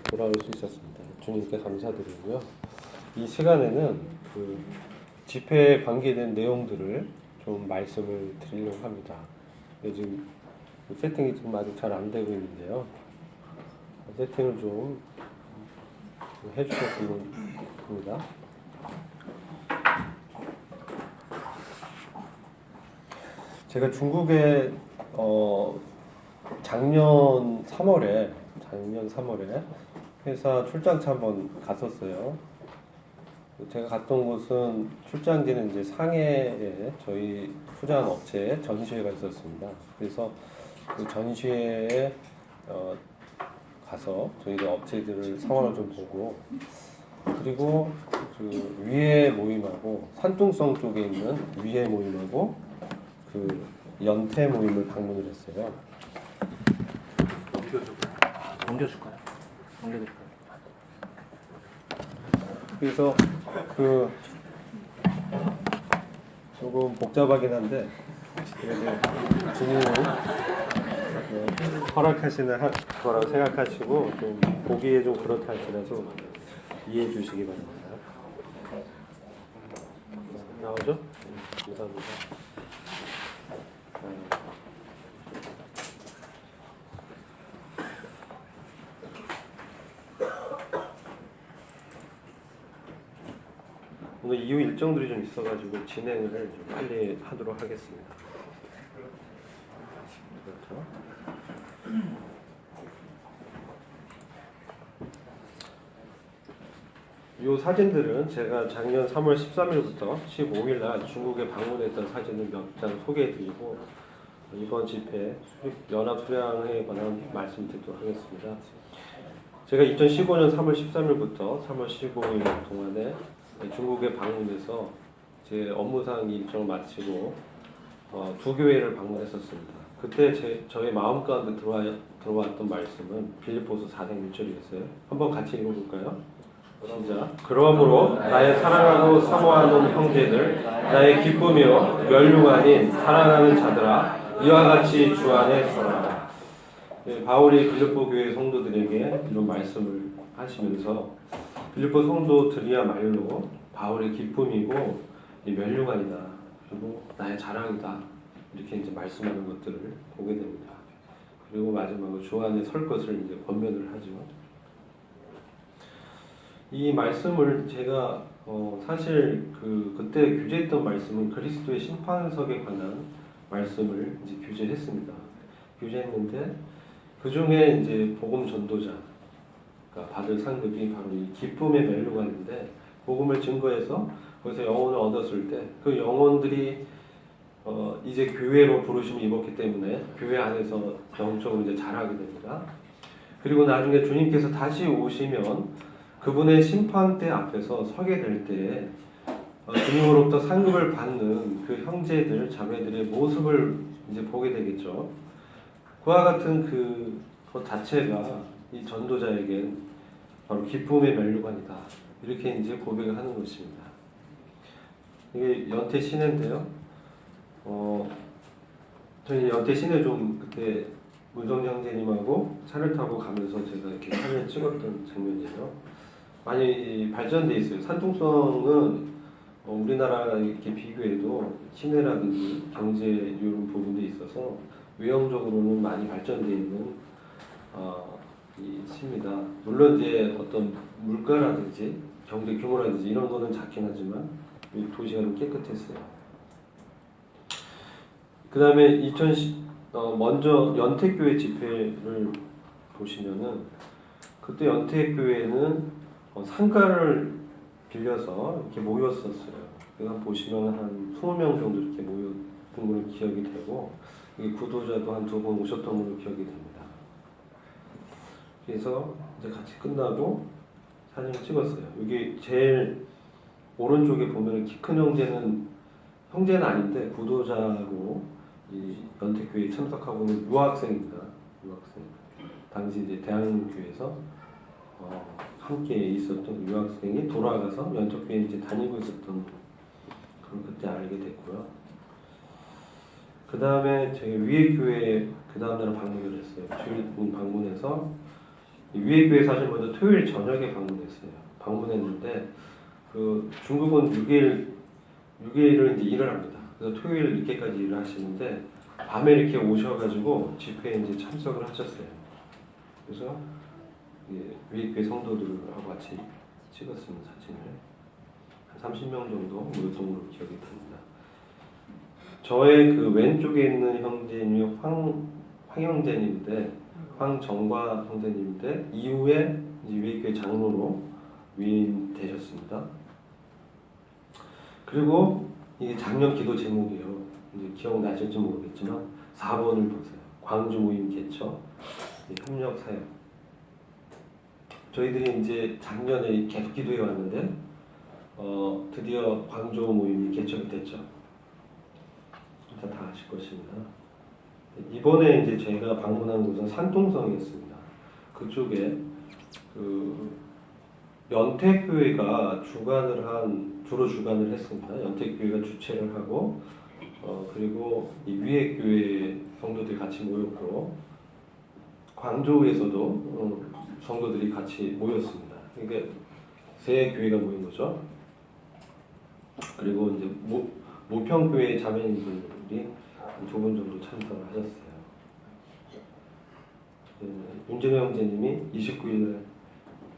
돌아올 수 있었습니다. 주님께 감사드리고요. 이 시간에는 그 집회에 관계된 내용들을 좀 말씀을 드리려고 합니다. 지금 세팅이 지금 아직 잘 안 되고 있는데요. 세팅을 좀 해주셨으면 합니다. 제가 중국에 작년 3월에 회사 출장차 한번 갔었어요. 제가 갔던 곳은 출장지는 이제 상해에 저희 투자한 업체에 전시회가 있었습니다. 그래서 그 전시회에 가서 저희가 업체들을 상황을 좀 보고, 그리고 그 위해 모임하고 산둥성 쪽에 있는 위해 모임하고 그 연태 모임을 방문을 했어요. 옮겨줄까요? 옮겨드릴까요? 그래서 그 조금 복잡하긴 한데 그래도 주님은 허락하시는 거라고 생각하시고 좀 보기에 좀 그렇다 할지라도 이해해 주시기 바랍니다. 나오죠? 감사합니다. 오늘 이후 일정들이 좀 있어가지고 진행을 좀 빨리 하도록 하겠습니다. 그렇죠? 이 사진들은 제가 작년 3월 13일부터 15일 날 중국에 방문했던 사진을 몇 장 소개해드리고 이번 집회 연합 수량에 관한 말씀 드리도록 하겠습니다. 제가 2015년 3월 13일부터 3월 15일 동안에 중국에 방문해서 제 업무상 일정을 마치고 두 교회를 방문했었습니다. 그때 저의 마음 가운데 들어왔던 말씀은 빌립보서 4장 1절이었어요. 한번 같이 읽어볼까요? 시작. 그러므로 나의 사랑하고 사모하는 형제들, 나의 기쁨이요 멸류가 아닌 사랑하는 자들아, 이와 같이 주 안에 서라. 바울이 빌립보 교회 성도들에게 이런 말씀을 하시면서 빌립보 성도들이야말로 바울의 기쁨이고 멸류관이다, 그리고 나의 자랑이다, 이렇게 이제 말씀하는 것들을 보게 됩니다. 그리고 마지막으로 주 안에 설 것을 이제 권면을 하죠. 이 말씀을 제가 사실 그때 규제했던 말씀은 그리스도의 심판석에 관한 말씀을 이제 규제했는데 그 중에 이제 복음 전도자 받을 상급이 바로 이 기쁨의 멸류관인데, 복음을 증거해서 거기서 영혼을 얻었을 때 그 영혼들이 이제 교회로 부르심을 입었기 때문에 교회 안에서 영적으로 이제 자라게 됩니다. 그리고 나중에 주님께서 다시 오시면 그분의 심판대 앞에서 서게 될 때에 주님으로부터 상급을 받는 그 형제들, 자매들의 모습을 이제 보게 되겠죠. 그와 같은 것 자체가 이 전도자에겐 바로 기쁨의 멸류관이다, 이렇게 이제 고백을 하는 것입니다. 이게 연태 시내인데요. 저희 연태 시내 좀 그때 문성 형제님하고 차를 타고 가면서 제가 이렇게 사진을 찍었던 장면이에요. 많이 발전돼 있어요. 산둥성은 우리나라 이렇게 비교해도 시내라든지 경제 이런 부분도 있어서 외형적으로는 많이 발전돼 있는 이 시입니다. 물론 이제 어떤 물가라든지 경제 규모라든지 이런 거는 작긴 하지만 이 도시가 좀 깨끗했어요. 그 다음에 먼저 연택교회 집회를 보시면은 그때 연택교회는 상가를 빌려서 이렇게 모였었어요. 그래서 보시면 한 20명 정도 이렇게 모였던 걸로 기억이 되고, 구도자도 한 2분 오셨던 걸로 기억이 됩니다. 그래서 이제 같이 끝나고 사진을 찍었어요. 여기 제일 오른쪽에 보면 키 큰 형제는 아닌데 구도자고 이 연택교회에 참석하고 있는 유학생입니다. 유학생. 당시 이제 대한교회에서 함께 있었던 유학생이 돌아가서 연택교회에 이제 다니고 있었던 그걸 그때 알게 됐고요. 그 다음에 저희 위에 교회에 그 다음날 방문을 했어요. 주일 방문해서 이 위에 교회 사실 먼저 토요일 저녁에 방문했어요. 방문했는데 그 중국은 6일을 이제 일을 합니다. 그래서 토요일 늦게까지 일을 하시는데 밤에 이렇게 오셔가지고 집회에 이제 참석을 하셨어요. 그래서 위에 교회 성도들하고 같이 찍었습니다. 사진을. 한 30명 정도 모였던 걸로 기억이 납니다. 저의 그 왼쪽에 있는 형제님이 황형제님인데 황정과 형제님인데 이후에 이제 위에 교회 장로로 위임되셨습니다. 그리고 이게 작년 기도 제목이에요. 이제 기억나실지 모르겠지만 4번을 보세요. 광주 모임 개척, 협력 사역. 저희들이 이제 작년에 계속 기도해 왔는데 드디어 광주 모임이 개척이 됐죠. 다 아실 것입니다. 이번에 이제 저희가 방문한 곳은 산동성이었습니다. 그쪽에 그 연택교회가 주로 주관을 했습니다. 연택교회가 주최를 하고 그리고 이 위에 교회 성도들이 같이 모였고 광주에서도 성도들이 같이 모였습니다. 그러니까 세 교회가 모인 거죠. 그리고 이제 모평교회 자매님들이 2분 정도 참석을 하셨어요. 윤정혜 형제님이 29일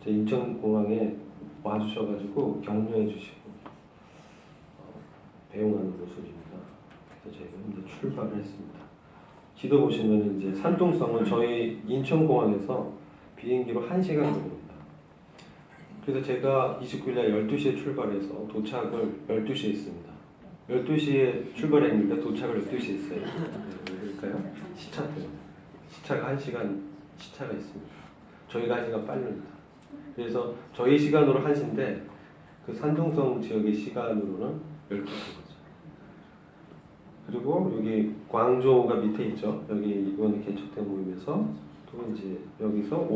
제 인천공항에 와주셔가지고 격려해 주시고 배웅하는 모습입니다. 그래서 저희가 이제 출발을 했습니다. 지도 보시면 이제 산동성은 저희 인천공항에서 비행기로 1시간 걸립니다. 그래서 제가 29일날 12시에 출발해서 도착을 12시에 했습니다. 12시에 출발했는데 도착을 12시에 했어요. 왜 그럴까요? 시차 때문에. 시차가 1시간 시차가 있습니다. 저희가 1시간 빠릅니다. 그래서 저희 시간으로 1시인데 그 산동성 지역의 시간으로는 12시인 거죠. 그리고 여기 광저우가 밑에 있죠. 여기 이번에 개척된 모임에서 또 이제 여기서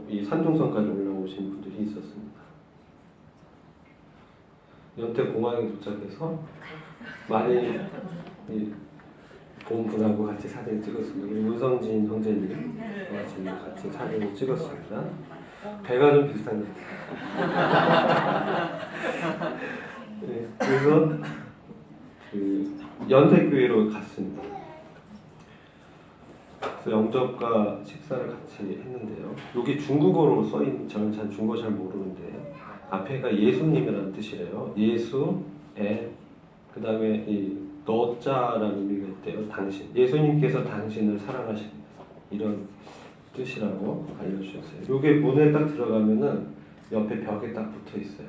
이 산동성까지 올라오신 분들이 있었습니다. 연택공항에 도착해서 많이 본 분하고 같이 사진 찍었습니다. 우리 문성진 형제님 같이 사진을 찍었습니다. 배가 좀 비슷한 것 같아요. 네, 그래서 그 연택교회로 갔습니다. 그래서 영접과 식사를 같이 했는데요. 여기 중국어로 써있는, 저는 잘 중국어 잘 모르는데 앞에가 예수님이라는 뜻이래요. 예수에 그 다음에 이 너자라는 의미가 있대요. 당신. 예수님께서 당신을 사랑하십니다. 이런 뜻이라고 알려주셨어요. 요게 문에 딱 들어가면은 옆에 벽에 딱 붙어 있어요.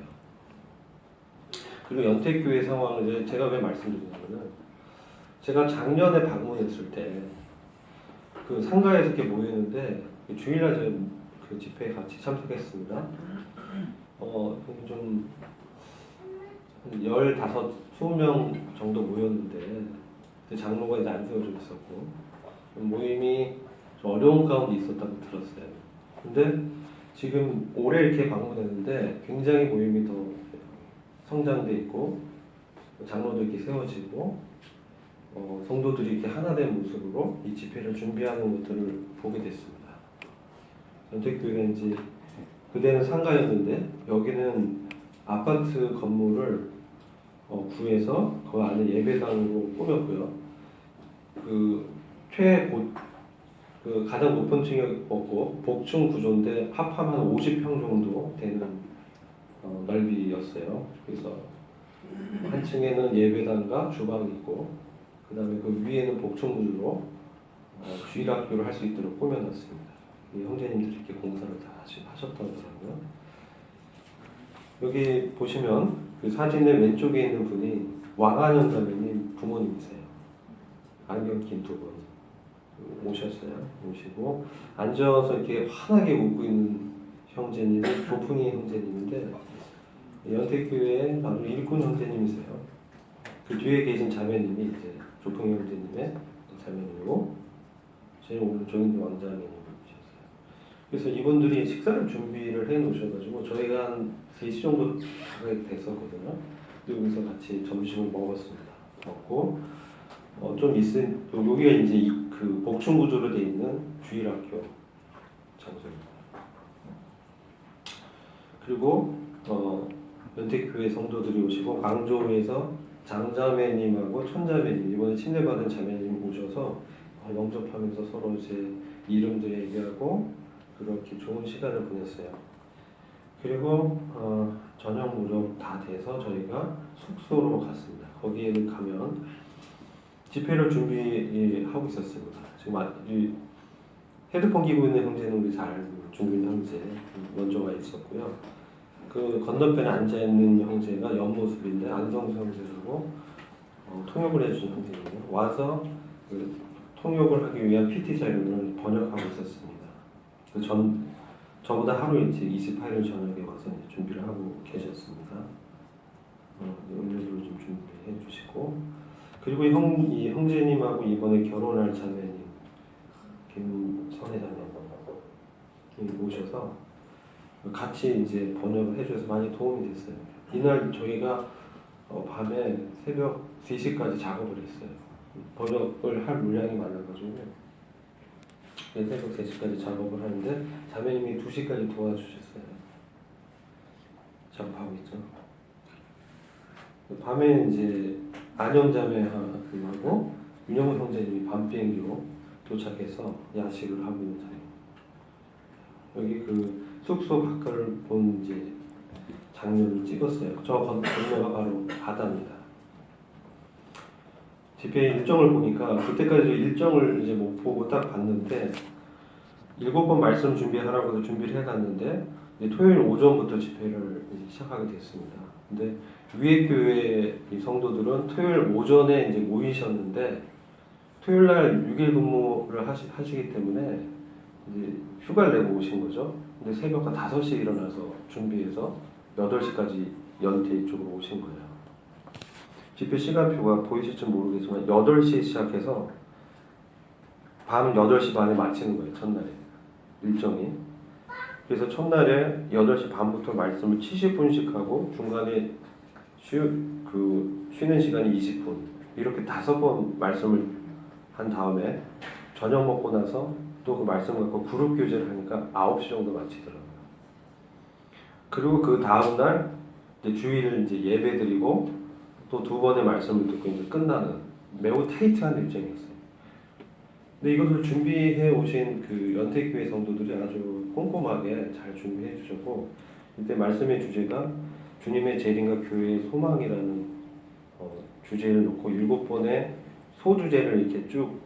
그리고 연택교회 상황을 이제 제가 왜 말씀드리냐면은 제가 작년에 방문했을 때 그 상가에서 이렇게 모이는데 주일날 제가 그 집회에 같이 참석했습니다. 좀 15, 20명 정도 모였는데 장로가 이제 안 세워져 있었고 모임이 좀 어려운 가운데 있었다고 들었어요. 근데 지금 올해 이렇게 방문했는데 굉장히 모임이 더 성장돼 있고 장로도 이렇게 세워지고 성도들이 이렇게 하나 된 모습으로 이 집회를 준비하는 것들을 보게 됐습니다. 연택교회가 이제 그때는 상가였는데 여기는 아파트 건물을 구해서 그 안에 예배당으로 꾸몄고요. 그 가장 높은 층이 없고 복층 구조인데 합하면 50평 정도 되는 넓이였어요. 그래서 한 층에는 예배당과 주방이 있고 그 다음에 그 위에는 복층 구조로 주일학교를 할 수 있도록 꾸며놨습니다. 이 형제님들이 이렇게 공사를 다 하셨더라고요. 여기 보시면 그 사진의 왼쪽에 있는 분이 왕한영 자매님 부모님이세요. 안경 낀 두 분 오시고 앉아서 이렇게 환하게 웃고 있는 형제님은 조풍희 형제님인데 연택교회의 바로 일꾼 형제님이세요. 그 뒤에 계신 자매님이 이제 조풍희 형제님의 자매님이고 제일 오른쪽인 왕자매님이셨어요. 그래서 이분들이 식사를 준비를 해 놓으셔가지고 저희가 한 3시 정도 됐었거든요. 여기서 같이 점심을 먹었습니다. 먹고 좀 있은 여기가 이제 그 복층 구조로 되어 있는 주일학교 장소입니다. 그리고 연택교회 성도들이 오시고 광주에서 장자매님하고 천자매님 이번에 침례받은 자매님 오셔서 영접하면서 서로 이제 이름도 얘기하고 그렇게 좋은 시간을 보냈어요. 그리고 저녁 무렵 다 돼서 저희가 숙소로 갔습니다. 거기에 가면 집회를 준비하고 있었습니다. 지금 이 헤드폰 끼고 있는 형제는 우리 잘 알고 중근 형제 먼저 와 있었고요. 그 건너편에 앉아 있는 형제가 옆모습인데 안성수 형제라고 통역을 해주는 형제예요. 와서 그 통역을 하기 위한 PT 자료를 번역하고 있었습니다. 저보다 하루 일찍 28일 저녁에 와서 이제 준비를 하고 계셨습니다. 음료를 좀 준비해 주시고 그리고 이 형제님하고 이번에 결혼할 자매님 김선혜 자매님 오셔서 같이 이제 번역을 해줘서 많이 도움이 됐어요. 이날 저희가 밤에 새벽 3시까지 작업을 했어요. 번역을 할 물량이 많아가지고 새벽 3시까지 작업을 하는데 자매님이 2시까지 도와주셨어요. 작업하고 있죠. 밤에 이제 안영자매하고 윤영호 형제님이 밤 비행기로 도착해서 야식을 하고 있는 자리입니다. 여기 그 숙소 밖을 본 이제 장면을 찍었어요. 저 건너가 바로 바다입니다. 집회 일정을 보니까 그때까지 일정을 이제 못 보고 딱 봤는데 7번 말씀 준비하라고 해서 준비를 해갔는데 토요일 오전부터 집회를 시작하게 됐습니다. 근데 위에 교회 성도들은 토요일 오전에 이제 모이셨는데 토요일 날 6일 근무를 하시기 때문에 이제 휴가를 내고 오신 거죠. 근데 새벽 한 5시에 일어나서 준비해서 8시까지 연태 이쪽으로 오신 거예요. 집회 시간표가 보이실지 모르겠지만 8시에 시작해서 밤 8시 반에 마치는 거예요. 첫날에 일정이. 그래서 첫날에 8시 반부터 말씀을 70분씩 하고 중간에 쉬는 시간이 20분 이렇게 5번 말씀을 한 다음에 저녁 먹고 나서 또 그 말씀 갖고 그룹 교제를 하니까 9시 정도 마치더라고요. 그리고 그 다음날 이제 주일 이제 예배 드리고 또 2번의 말씀을 듣고 이제 끝나는 매우 타이트한 일정이었어요. 근데 이것을 준비해 오신 그 연택교회 성도들이 아주 꼼꼼하게 잘 준비해 주셨고 이때 말씀의 주제가 주님의 재림과 교회의 소망이라는 주제를 놓고 7번의 소주제를 이렇게 쭉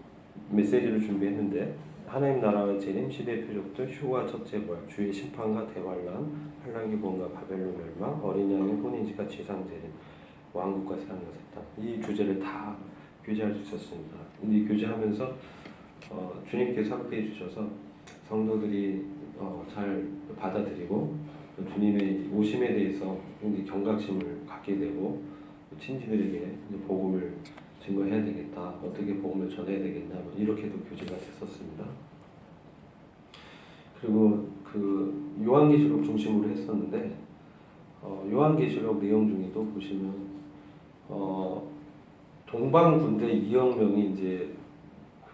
메시지를 준비했는데 하나님 나라의 재림, 시대의 표적들, 휴가 첫째 부활, 주의 심판과 대환란, 환란기 본과 바벨론 멸망, 어린 양의 혼인지가 지상 재림, 왕국과 세상과 세탄 이 주제를 다 교제할 수 있었습니다. 근데 이 교제하면서 주님께서 함께해 주셔서 성도들이 잘 받아들이고 주님의 오심에 대해서 경각심을 갖게 되고 친지들에게 복음을 증거해야 되겠다. 어떻게 복음을 전해야 되겠나. 이렇게도 교제가 됐었습니다. 그리고 그 요한계시록 중심으로 했었는데 요한계시록 내용 중에도 보시면 동방 군대 2억 명이 이제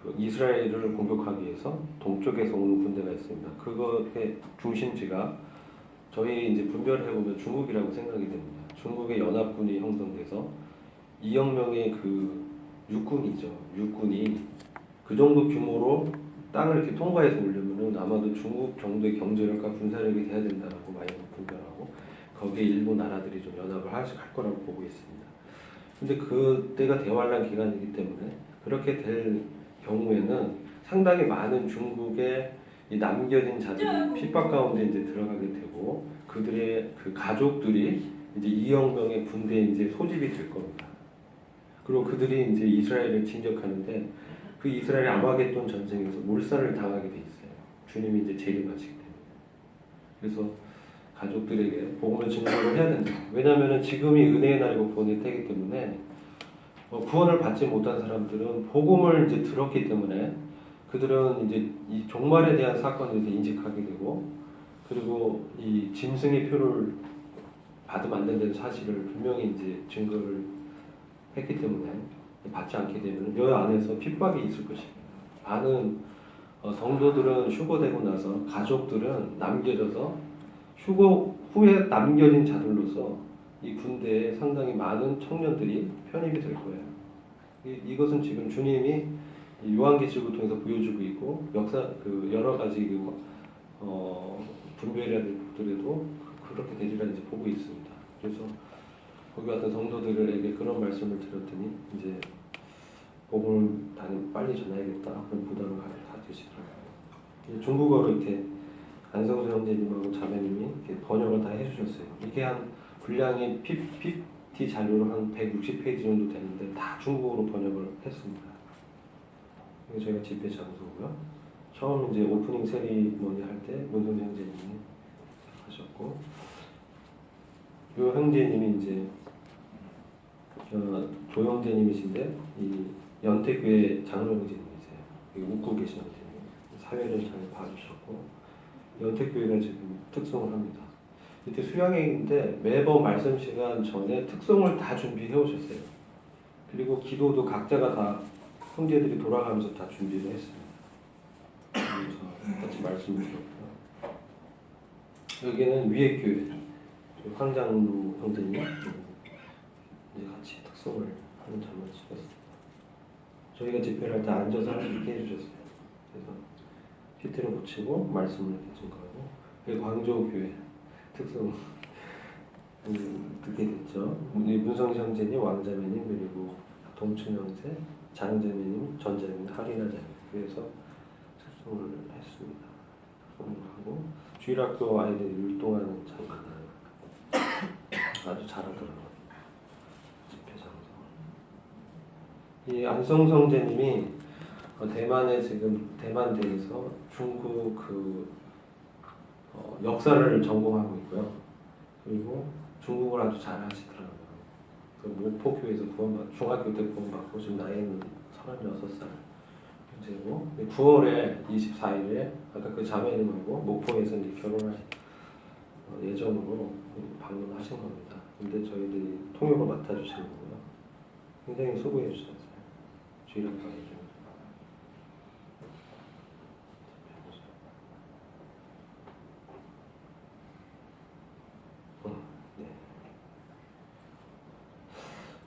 그 이스라엘을 공격하기 위해서 동쪽에서 오는 군대가 있습니다. 그것의 중심지가 저희 이제 분별해 보면 중국이라고 생각이 됩니다. 중국의 연합군이 형성돼서 2억 명의 그 육군이죠. 육군이 그 정도 규모로 땅을 이렇게 통과해서 오려면은 아마도 중국 정도의 경제력과 군사력이 돼야 된다라고 많이 분별하고 거기에 일부 나라들이 좀 연합을 할 거라고 보고 있습니다. 근데 그때가 대환란 기간이기 때문에 그렇게 될 경우에는 상당히 많은 중국의 이 남겨진 자들이 핍박 가운데 이제 들어가게 되고 그들의 그 가족들이 이제 2억 명의 군대에 이제 소집이 될 겁니다. 그리고 그들이 이제 이스라엘을 진격하는데 그 이스라엘 아마겟돈 전쟁에서 몰살을 당하게 돼 있어요. 주님이 이제 재림하시기 때문에. 그래서 가족들에게 복음을 증거를 해야 된다. 왜냐하면 지금이 은혜의 날이고 구원의 때이기 때문에 구원을 받지 못한 사람들은 복음을 이제 들었기 때문에 그들은 이제 이 종말에 대한 사건에 대해서 인식하게 되고 그리고 이 짐승의 표를 받으면 안 된다는 사실을 분명히 이제 증거를 했기 때문에 받지 않게 되면 여 안에서 핍박이 있을 것입니다. 많은 성도들은 휴거되고 나서 가족들은 남겨져서 휴거 후에 남겨진 자들로서 이 군대에 상당히 많은 청년들이 편입이 될 거예요. 이것은 지금 주님이 이 요한계시록을 통해서 보여주고 있고 역사 그 여러 가지 분별들에도 그렇게 되리라 이제 보고 있습니다. 그래서 거기 같은 성도들에게 그런 말씀을 드렸더니 이제 복음을 빨리 전해야겠다 그런 부담을 가지시더라고요. 중국어로 이렇게 안성수 형제님하고 자매님이 이렇게 번역을 다 해주셨어요. 이게 한 분량이 PPT 자료로 한 160페이지 정도 되는데 다 중국어로 번역을 했습니다. 이게 저희가 집회 장소고요. 처음 이제 오프닝 세리머니 할 때 문성 형제님이 하셨고, 이 형제님이 이제 조 형제님이신데 이 연택교회 장로 형제님이세요. 웃고 계신 형제님. 사회를 잘 봐주셨고 연택교회가 지금 특송을 합니다. 이때 수양회인데 매번 말씀 시간 전에 특송을 다 준비해 오셨어요. 그리고 기도도 각자가 다 형제들이 돌아가면서 다 준비를 했습니다. 그래서 같이 말씀을 드렸고요. 여기는 위에 교회 황장루 형제님 이제 같이 특송을 하는 장면을 찍었습니다. 저희가 집회를 할 때 앉아서 이렇게 해주셨어요. 그래서 피트를 붙이고 말씀을 이렇게 준 거고, 그리고 광저우교회 특성 듣게 됐죠. 문성 형제님, 왕자매님, 그리고 동춘 형제, 장자매님, 전자매님, 할인하 자매. 그래서 특송을 했습니다. 특송을 하고 주일학교 아이들이 율동하는 장면을 아주 잘하더라고요. 집회 장소. 이 안성성제님이 대만에 지금 대만대에서 중국 역사를 전공하고 있고요. 그리고 중국을 아주 잘 하시더라고요. 그 목포교에서 중학교 때 구원받고 지금 나이는 36살 현재고 9월에 24일에 아까 그 자매님하고 목포에서 이제 결혼할 예정으로 방문하신 겁니다. 근데 저희들이 통역을 맡아주시는 거고요. 굉장히 수고해 주셨어요. 주일학교에.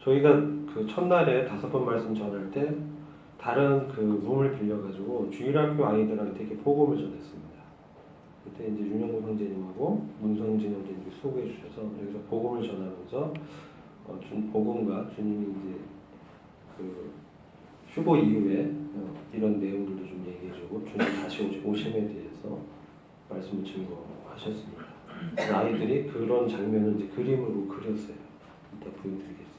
저희가 그 첫날에 5번 말씀 전할 때 다른 그 룸을 빌려가지고 주일학교 아이들한테 이렇게 복음을 전했습니다. 그때 이제 윤영구 형제님하고 문성진 형제님이 수고해 주셔서 여기서 복음을 전하면서 복음과 주님이 이제 그 휴거 이후에 이런 내용들도 좀 얘기해주고 주님 다시 오심에 대해서 말씀을 증거하셨습니다. 아이들이 그런 장면을 이제 그림으로 그렸어요. 이따 보여드리겠습니다.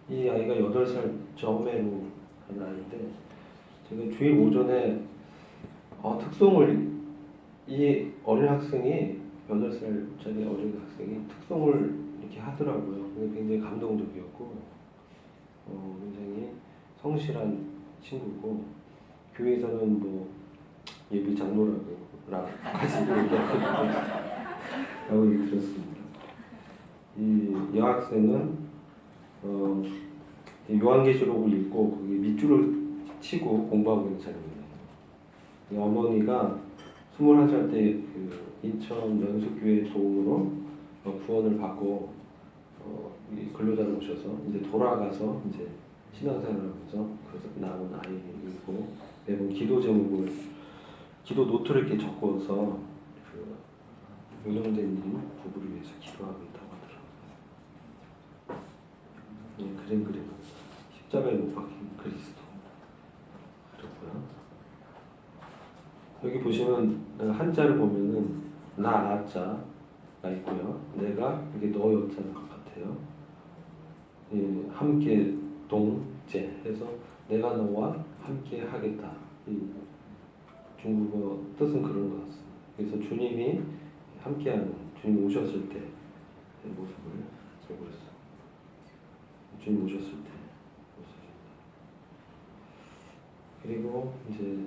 이 아이가 8살 저매로 한 아이인데 제가 주일 오전에 특송을 이 어린 학생이 8살짜리 어린 학생이 특송을 이렇게 하더라고요. 근데 굉장히 감동적이었고 굉장히 성실한 친구고 교회에서는 뭐 예비 장로라고 같이 얘기하고 들었습니다. 이 여학생은 요한계시록을 읽고 거기 밑줄을 치고 공부하고 있는 장면이에요. 어머니가 21살 때 그 인천 연수교회 도움으로 구원을 받고 근로자를 오셔서 이제 돌아가서 이제 신앙생활을 하면서 그래서 낳은 아이이고 매번 기도 제목을 기도 노트를 이렇게 적어서 그 윤영재님 부부를 위해서 기도하고 있다고 하더라고요. 그림 그리면서 십자가에 못 박힌 그리스도 그렇고요. 여기 보시면 한자를 보면은 나자가 있고요. 내가 이게 너 여자인 것 같아요. 예, 함께 동제 해서 내가 너와 함께 하겠다. 이 중국어 뜻은 그런 것 같습니다. 그래서 주님이 함께하는 주님 오셨을 때 모습을 보였어요. 주님 오셨을 때 모습입니다. 그리고 이제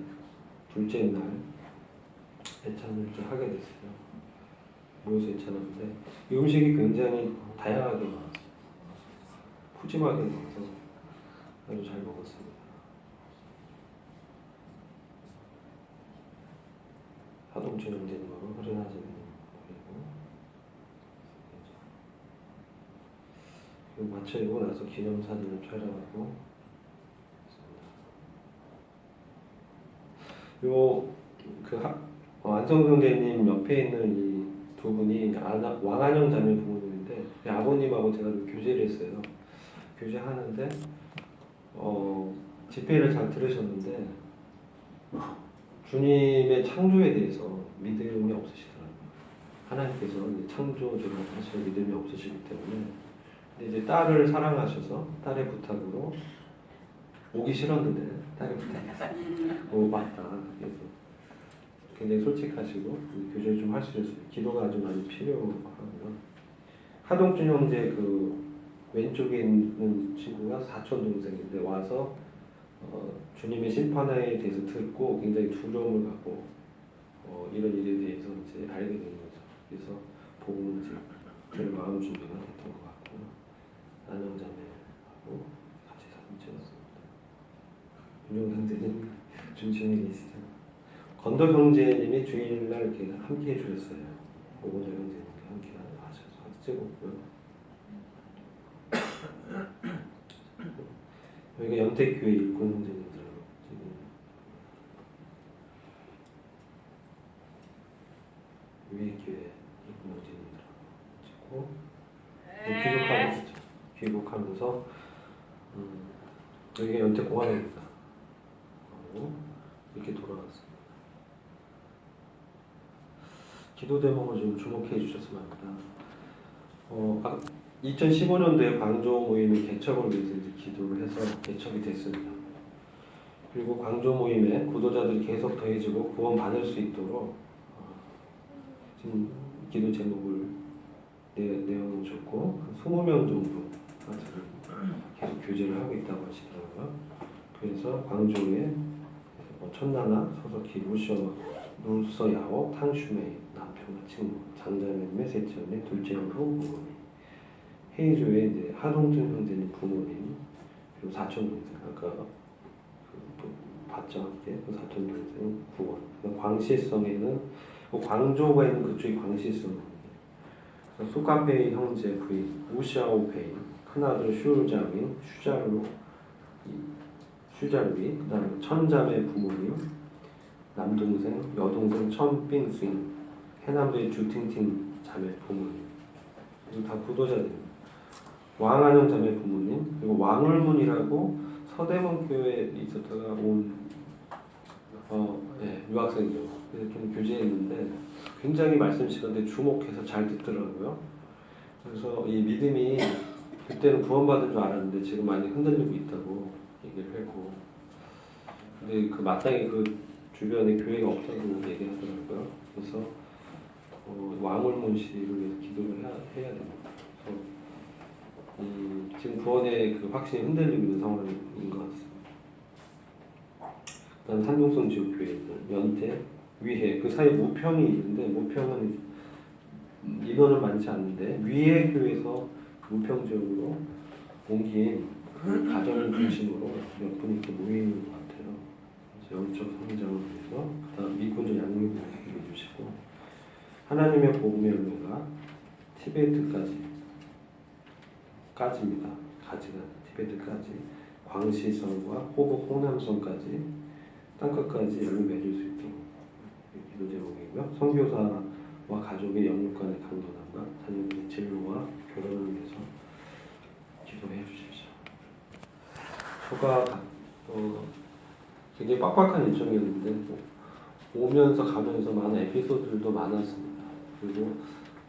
둘째 날 애찬을 좀 하게 됐어요. 모여서 애찬하는데 이 음식이 굉장히 다양하게 나왔어요. 푸짐하게 나와서 아주 잘 먹었습니다. 하도 하동춘 형제님하고 흐른하재님 그리고 마치고 나서 기념사진을 촬영하고 안성수 형제님 옆에 있는 이 두 분이 왕한영 자매 부모님인데 아버님하고 제가 좀 교제를 했어요. 교제하는데 집회를 잘 들으셨는데 주님의 창조에 대해서 믿음이 없으시더라고요. 하나님께서 창조주를 하시는 믿음이 없으시기 때문에 근데 이제 딸을 사랑하셔서 딸의 부탁으로 오기 싫었는데 딸의 부탁해서 맞다. 그래서 굉장히 솔직하시고 교제를 좀 할 수 있어요. 기도가 아주 많이 필요하고요. 하동준 형제 그 왼쪽에 있는 친구가 사촌 동생인데 와서 주님의 심판에 대해서 듣고 굉장히 두려움을 갖고 이런 일에 대해서 이제 알게 된 거죠. 그래서 복음을 이제 별 마음 준비가 됐던 것 같고 안영자매하고 같이 사진 찍었습니다. 윤영 형제님 준치에 계시죠. 건덕 형제님이 주일날 이렇게 함께 해주셨어요. 오건덕 형제님과 함께 하셔서 같이 찍었고요. 여기가 연택교회 일꾼 형제님들하고 지금 위에교회 일꾼 형제님들하고 찍고 귀국하면서 여기가 연택공항입니다. 이렇게 돌아갔습니다. 기도 대목을 좀 주목해 주셨으면 합니다. 2015년도에 광주 모임의 개척을 위해서 이제 기도를 해서 개척이 됐습니다. 그리고 광주 모임에 구도자들이 계속 더해지고 구원 받을 수 있도록 지금 기도 제목을 내용은 좋고 20명 정도가 지금 계속 교제를 하고 있다고 하시더라고요. 그래서 광주에 천나나 서석희 루서야오 탕슈메이 남편과 친구 장자매님의 셋째언니 둘째 형부 부모님 헤이조의 이제 하동준 형제님 부모님 그리고 사촌 동생 아까 봤죠 함께 그 사촌 동생 구원 광시성에는 광조가 있는 그쪽이 광시성입니다. 수카페이 형제 부인 우샤오페이 큰아들 슈자민 슈자루이 그다음에 천자매 부모님 남동생 여동생 천빙스인 해남도의 주팅팅 자매 부모님 그리고 다 구도자들입니다. 왕한영 자매 부모님 그리고 왕울문이라고 서대문 교회에 있었다가 온 유학생이죠. 그래서 좀 교제했는데 굉장히 말씀 시간에 주목해서 잘 듣더라고요. 그래서 이 믿음이 그때는 구원받은 줄 알았는데 지금 많이 흔들리고 있다고 얘기를 했고 근데 그 마땅히 그 주변에 교회가 없다고 얘기하더라고요. 그래서 왕울문 씨를 위해서 기도를 해야 됩니다. 지금 구원의 그 확신이 흔들리고 있는 상황인 것 같습니다. 그다음 산동성 지역교회 연태, 위해 그 사이에 모평이 있는데 모평은 인원은 많지 않은데 위해 교회에서 모평 지역으로 옮긴 가정을 중심으로 몇 분이 이렇게 모여 있는 것 같아요. 영적 성장을 위해서 그다음 미군적 양육을 해주시고 하나님의 복음의 열매가 티베트까지입니다. 가지가 티베트까지 광시성과 호북 홍남성까지 땅끝까지 열매 맺을 수 있도록 기도 제목이고요. 선교사와 가족의 영육 간의 강건함과 자녀들의 진로와 결혼을 위해서 기도해 주십시오. 저가 굉장히 빡빡한 일정이었는데 오면서 가면서 많은 에피소드들도 많았습니다. 그리고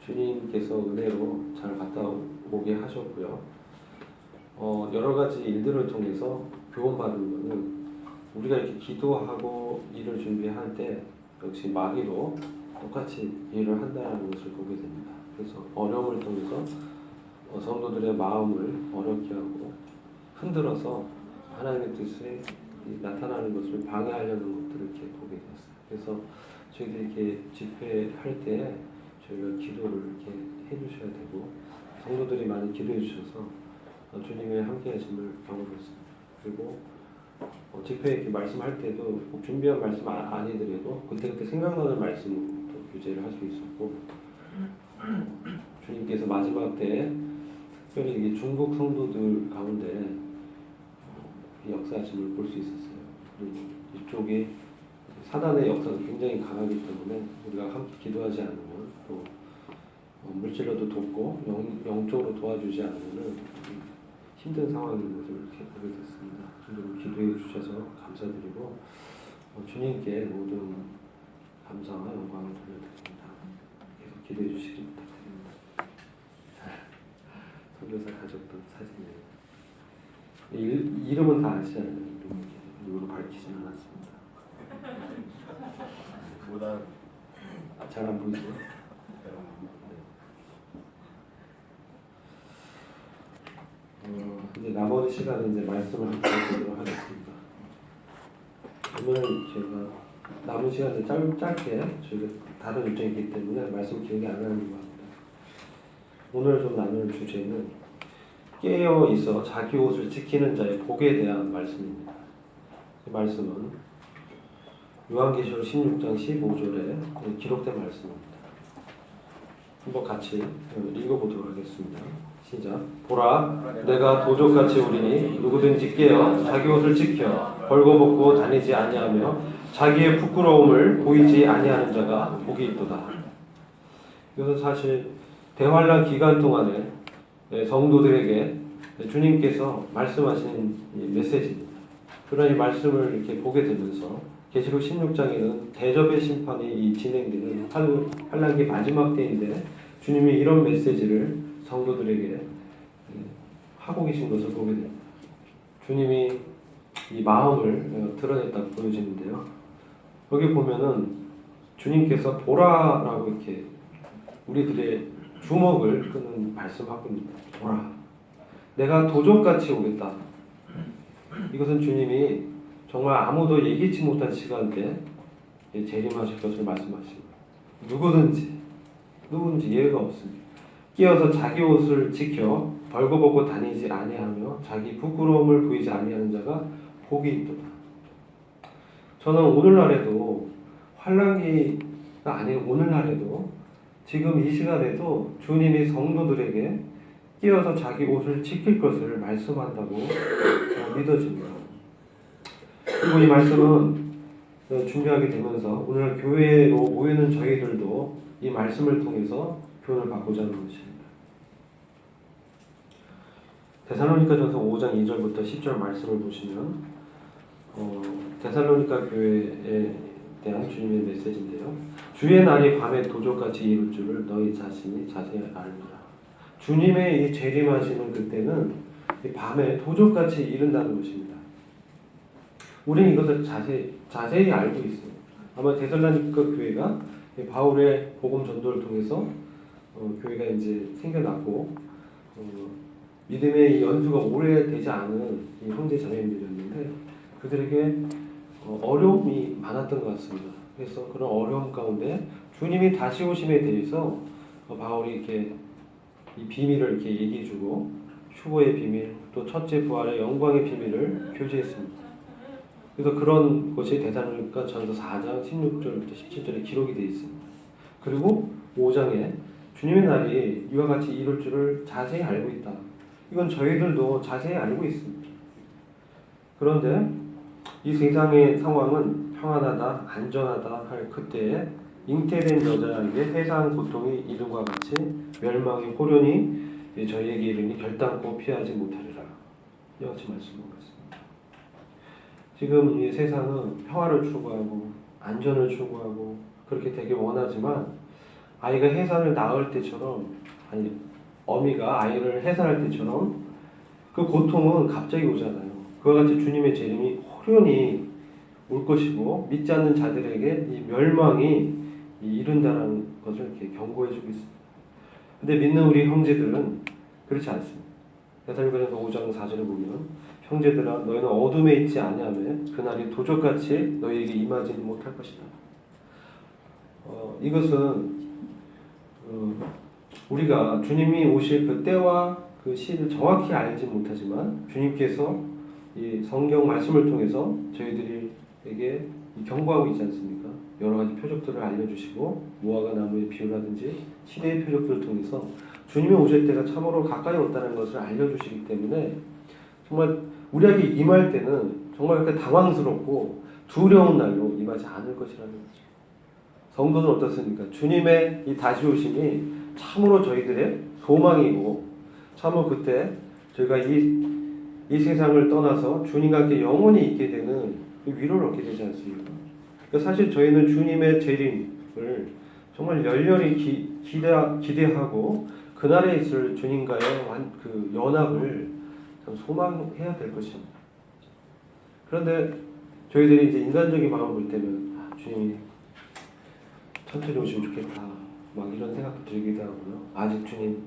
주님께서 은혜로 잘 갔다 오게 하셨고요. 여러 가지 일들을 통해서 교훈받은 것은 우리가 이렇게 기도하고 일을 준비할 때 역시 마귀도 똑같이 일을 한다는 것을 보게 됩니다. 그래서 어려움을 통해서 성도들의 마음을 어렵게 하고 흔들어서 하나님의 뜻이 나타나는 것을 방해하려는 것들을 이렇게 보게 됐어요. 그래서 저희들이 이렇게 집회할 때 저희가 기도를 이렇게 해주셔야 되고 성도들이 많이 기도해 주셔서 주님의 함께하심을 경험했습니다. 그리고 집회 이렇게 말씀할 때도 꼭 준비한 말씀 아니더라도 그때그때 생각나는 말씀부터 교제를 할 수 있었고 주님께서 마지막 때에 특별히 이게 중국 성도들 가운데 역사하심을 볼 수 있었어요. 그리고 이쪽에 사단의 역사가 굉장히 강하기 때문에 우리가 함께 기도하지 않으면 또 물질로도 돕고 영적으로 도와주지 않으면 힘든 상황인 것을 이렇게 보게 됐습니다. 좀 기도해 주셔서 감사드리고 주님께 모든 감사와 영광을 돌려드립니다. 계속 기도해 주시기 부탁드립니다. 선교사 가졌던 사진이에요. 이름은 다 아시잖아요. 이름으로 밝히지는 않았습니다. 보다 잘 안 보이세요? 이제 나머지 시간은 이제 말씀을 함께 보도록 하겠습니다. 오늘 제가 남은 시간을 짧게 저희가 다른 일정이 있기 때문에 말씀 길게 안 하는 것 같습니다. 오늘 좀 나눌 주제는 깨어 있어 자기 옷을 지키는 자의 복에 대한 말씀입니다. 이 말씀은 요한계시록 16장 15절에 기록된 말씀입니다. 한번 같이 읽어보도록 하겠습니다. 시작. 보라, 내가 도적같이 오리니 누구든지 깨어 자기 옷을 지켜 벌거벗고 다니지 아니하며 자기의 부끄러움을 보이지 아니하는 자가 복이 있도다. 이것은 사실 대환란 기간 동안에 성도들에게 주님께서 말씀하신 메시지입니다. 그러나 이 말씀을 이렇게 보게 되면서 계시록 16장에는 대접의 심판이 진행되는 환란기 마지막 때인데 주님이 이런 메시지를 성도들에게 하고 계신 것을 보게 됩니다. 주님이 이 마음을 드러냈다고 보여지는데요. 여기 보면은 주님께서 보라라고 이렇게 우리들의 주목을 끄는 말씀하고 있습니다. 보라, 내가 도적같이 오겠다. 이것은 주님이 정말 아무도 예기치 못한 시간대에 재림하실 것을 말씀하십니다. 누구든지 예외가 없습니다. 끼어서 자기 옷을 지켜 벌거벗고 다니지 아니하며 자기 부끄러움을 보이지 아니하는 자가 복이 있도다. 저는 오늘날에도 환란기가 아닌 오늘날에도 지금 이 시간에도 주님이 성도들에게 끼어서 자기 옷을 지킬 것을 말씀한다고 믿어집니다. 그리고 이 말씀은 준비하게 되면서 오늘날 교회로 모이는 저희들도 이 말씀을 통해서 교훈을 받고자 하는 것입니다. 데살로니가전서 5장 2절부터 10절 말씀을 보시면 데살로니가 교회에 대한 주님의 메시지인데요. 주의 날이 밤에 도적같이 이룰 줄을 너희 자신이 자세히 알리라. 주님의 이 재림하시는 그때는 이 밤에 도적같이 이른다는 것입니다. 우리는 이것을 자세히 알고 있어요. 아마 데살로니가 교회가 바울의 복음 전도를 통해서 교회가 이제 생겨났고 믿음의 연수가 오래되지 않은 이 형제 자매님들이었는데 그들에게 어려움이 많았던 것 같습니다. 그래서 그런 어려움 가운데 주님이 다시 오심에 대해서 바울이 이렇게 이 비밀을 이렇게 얘기해주고 휴거의 비밀, 또 첫째 부활의 영광의 비밀을 교제했습니다. 그래서 그런 것이 데살로니가 전서 4장 16절부터 17절에 기록이 되어 있습니다. 그리고 5장에 주님의 날이 이와 같이 이룰 줄을 자세히 알고 있다. 이건 저희들도 자세히 알고 있습니다. 그런데 이 세상의 상황은 평안하다, 안전하다 할 그때에 잉태된 여자에게 세상 고통이 이름과 같이 멸망의 호련이 저희에게 이르니 결단코 피하지 못하리라. 이와 같이 말씀하고 있습니다. 지금 이 세상은 평화를 추구하고 안전을 추구하고 그렇게 되게 원하지만 아이가 해산을 낳을 때처럼 어미가 아이를 해산할 때처럼 그 고통은 갑자기 오잖아요. 그와 같이 주님의 재림이 호련히 올 것이고 믿지 않는 자들에게 이 멸망이 이른다는 것을 이렇게 경고해주고 있습니다. 근데 믿는 우리 형제들은 그렇지 않습니다. 데살로니가전서 5장 4절에 보면 형제들아 너희는 어둠에 있지 아니하며 그날이 도적같이 너희에게 임하지 못할 것이다. 이것은 우리가 주님이 오실 그 때와 그 시를 정확히 알지 못하지만 주님께서 이 성경 말씀을 통해서 저희들에게 경고하고 있지 않습니까? 여러 가지 표적들을 알려주시고 무화과 나무의 비유라든지 시대의 표적들을 통해서 주님이 오실 때가 참으로 가까이 왔다는 것을 알려주시기 때문에 정말 우리에게 임할 때는 정말 그렇게 당황스럽고 두려운 날로 임하지 않을 것이라는 거죠. 성도는 어떻습니까? 주님의 이 다시 오심이 참으로 저희들의 소망이고 참으로 그때 저희가 이 세상을 떠나서 주님과 함께 영원히 있게 되는 위로를 얻게 되지 않습니까? 그러니까 사실 저희는 주님의 재림을 정말 열렬히 기대하고 그날에 있을 주님과의 그 연합을 참 소망해야 될 것입니다. 그런데 저희들이 이제 인간적인 마음을 볼 때는 주님이 천천히 오시면 좋겠다 막 이런 생각도 들기도 하고요. 아직 주님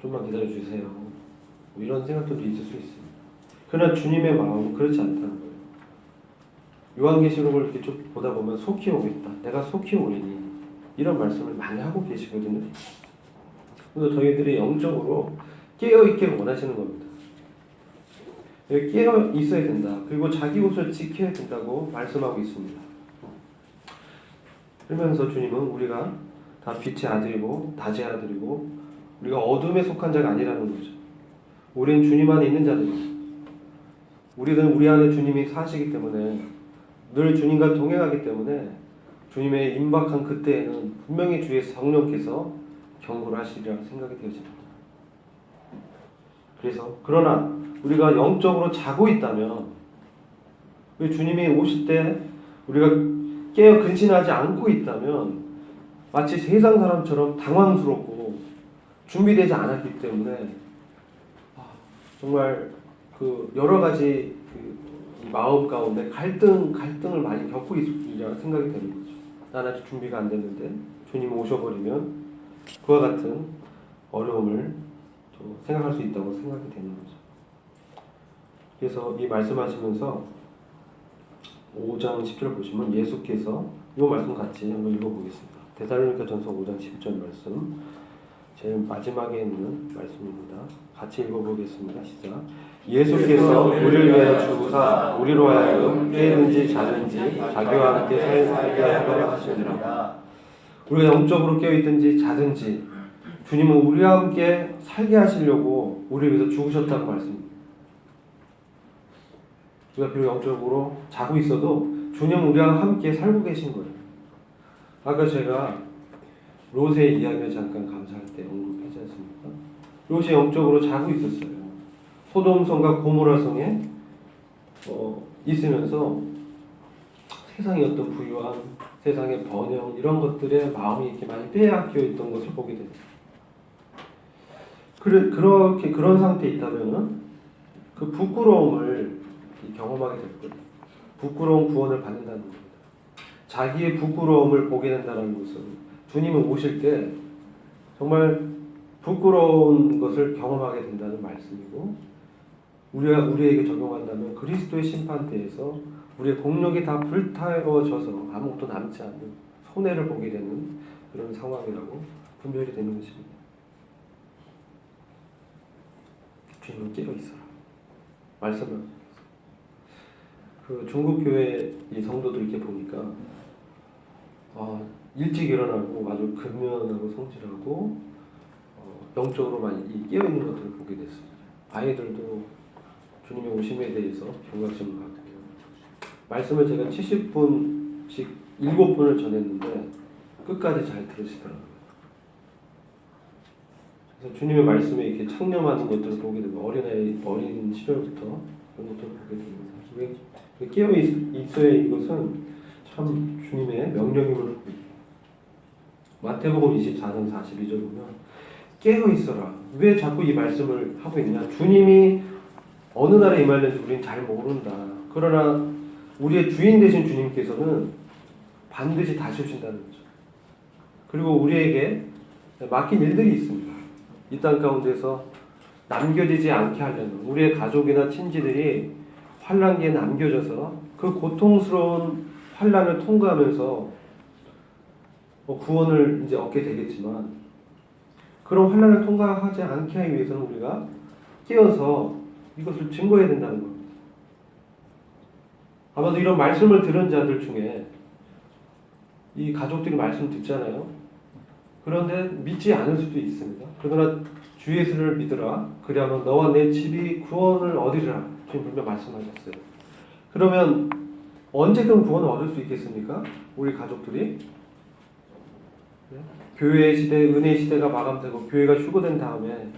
좀만 기다려 주세요. 뭐 이런 생각도 있을 수 있습니다. 그러나 주님의 마음은 그렇지 않다는 거예요. 요한계시록을 이렇게 쭉 보다 보면 속히 오겠다. 내가 속히 오리니 이런 말씀을 많이 하고 계시거든요. 그래서 저희들이 영적으로 깨어있기를 원하시는 겁니다. 깨어 있어야 된다. 그리고 자기 옷을 지켜야 된다고 말씀하고 있습니다. 그러면서 주님은 우리가 다 빛의 아들이고 다지의 아들이고 우리가 어둠에 속한 자가 아니라는 거죠. 우리는 주님 안에 있는 자들입니다. 우리는 우리 안에 주님이 사시기 때문에 늘 주님과 동행하기 때문에 주님의 임박한 그때에는 분명히 주의 성령께서 경고를 하시리라 생각이 되어집니다. 그래서 그러나 우리가 영적으로 자고 있다면 주님이 오실 때 우리가 깨어 근신하지 않고 있다면 마치 세상 사람처럼 당황스럽고 준비되지 않았기 때문에 정말 그 여러 가지 그 마음 가운데 갈등을 많이 겪고 있으리라 생각이 되는 거죠. 난 아직 준비가 안 됐는데 주님이 오셔버리면 그와 같은 어려움을 또 생각할 수 있다고 생각이 되는 거죠. 그래서 이 말씀하시면서 5장 10절 보시면 예수께서 이 말씀 같이 한번 읽어보겠습니다. 데살로니가전서 5장 10절 말씀 제일 마지막에 있는 말씀입니다. 같이 읽어보겠습니다. 시작. 예수께서 우리를 위하여 죽으사 우리로 하여금 깨든지 자든지 자기와 함께 살게 하려 하시니라. 우리가 영적으로 깨어있든지 자든지 주님은 우리와 함께 살게 하시려고 우리를 위해서 죽으셨다고 말씀입니다. 우리가 비록 영적으로 자고 있어도 주님은 우리와 함께 살고 계신 거예요. 아까 제가 롯의 이야기를 잠깐 감사할 때 언급하지 않습니까? 롯이 영적으로 자고 있었어요. 소돔성과 고모라성에 있으면서 세상의 어떤 부유함, 세상의 번영 이런 것들에 마음이 이렇게 많이 빼앗겨 있던 것을 보게 됩니다. 그렇게 그런 상태에 있다면은 그 부끄러움을 경험하게 될 거예요. 부끄러운 구원을 받는다는 겁니다. 자기의 부끄러움을 보게 된다는 것은 주님이 오실 때 정말 부끄러운 것을 경험하게 된다는 말씀이고 우리에게 적용한다면 그리스도의 심판대에서 우리의 공력이 다 불타워져서 아무것도 남지 않는 손해를 보게 되는 그런 상황이라고 분별이 되는 것입니다. 주님은 깨어 있어라. 말씀을 그 중국 교회 이 성도들 이렇게 보니까 일찍 일어나고 아주 근면하고 성실하고 영적으로 많이 깨어 있는 것들을 보게 됐습니다. 아이들도 주님의 오심에 대해서 경각심을 갖고 말씀을 제가 70분씩 7분을 전했는데 끝까지 잘 들으시더라고요. 그래서 주님의 말씀에 이렇게 창념하는 것들을 보게 되고 어린 시절부터 그런 것들을 보게 됩니다. 왜 깨어 있어야 이것은 참 주님의 명령임을 마태복음 24장 42절 보면 깨어 있어라. 왜 자꾸 이 말씀을 하고 있냐? 주님이 어느 날에 임하는지 우리는 잘 모른다. 그러나 우리의 주인 되신 주님께서는 반드시 다시 오신다는 거죠. 그리고 우리에게 맡긴 일들이 있습니다. 이 땅 가운데서 남겨지지 않게 하려는 우리의 가족이나 친지들이 환난기에 남겨져서 그 고통스러운 환난을 통과하면서 구원을 이제 얻게 되겠지만 그런 환난을 통과하지 않게 하기 위해서는 우리가 깨어서 이것을 증거해야 된다는 겁니다. 아마도 이런 말씀을 들은 자들 중에 이 가족들이 말씀 듣잖아요. 그런데 믿지 않을 수도 있습니다. 그러나 주 예수를 믿으라. 그리하면 너와 내 집이 구원을 얻으리라. 주님 분명 말씀하셨어요. 그러면 언제든 구원을 얻을 수 있겠습니까? 우리 가족들이? 네? 교회 시대, 은혜 시대가 마감되고 교회가 휴거된 다음에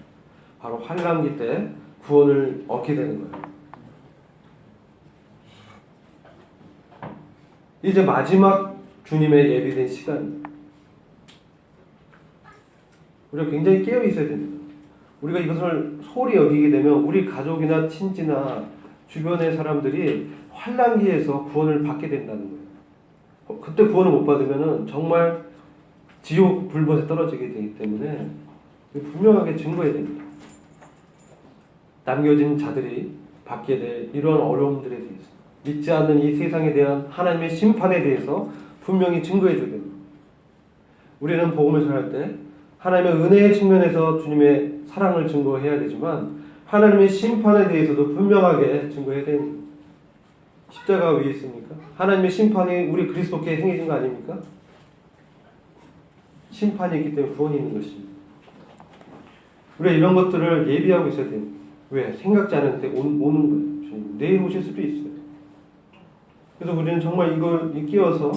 바로 환란기 때 구원을 얻게 되는 거예요. 이제 마지막 주님의 예비된 시간입니다. 우리가 굉장히 깨어 있어야 됩니다. 우리가 이것을 소홀히 여기게 되면 우리 가족이나 친지나 주변의 사람들이 환란기에서 구원을 받게 된다는 거예요. 그때 구원을 못 받으면 정말 지옥 불못에 떨어지게 되기 때문에 분명하게 증거해야 됩니다. 남겨진 자들이 받게 될 이러한 어려움들에 대해서 믿지 않는 이 세상에 대한 하나님의 심판에 대해서 분명히 증거해 줘야 됩니다. 우리는 복음을 전할 때 하나님의 은혜의 측면에서 주님의 사랑을 증거해야 되지만 하나님의 심판에 대해서도 분명하게 증거해야 됩니다. 십자가 위에 있습니까? 하나님의 심판이 우리 그리스도께 행해진 거 아닙니까? 심판이 있기 때문에 구원이 있는 것입니다. 우리가 이런 것들을 예비하고 있어야 됩니다. 왜? 생각지 않았는데 오는 거예요. 주님. 내일 오실 수도 있어요. 그래서 우리는 정말 이걸 끼워서